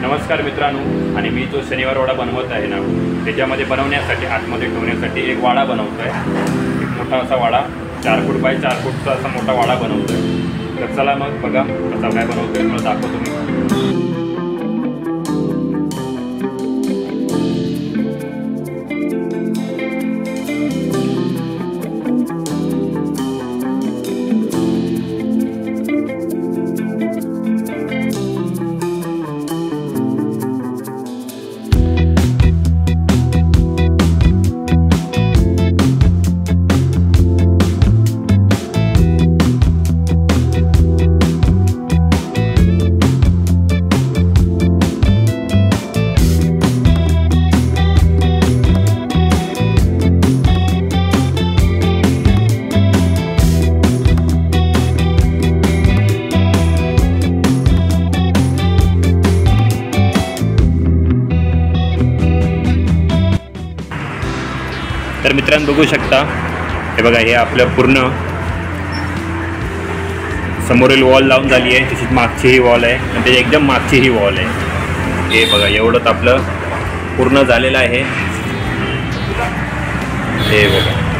नमस्कार मित्रांनो, आणि मी जो शनिवार वडा बनवत आहे ना, त्याच्यामध्ये बनवण्यासाठी आतमध्ये ठेवण्यासाठी एक वाडा बनवतो आहे। एक मोठा असा वाडा 4 फूट बाय 4 फूटचा असा मोठा वाडा बनवतो आहे। तर चला मग बघा कसा काय बनवतो आहे, मला दाखवतो मी। तर मित्रांनो बघू शकता, हे बघा, हे आपलं पूर्ण समोरील वॉल लावून झाली आहे। तशीच मागची ही वॉल आहे आणि त्याच्या एकदम मागची ही वॉल आहे। हे बघा, एवढंच आपलं पूर्ण झालेलं आहे। हे बघा।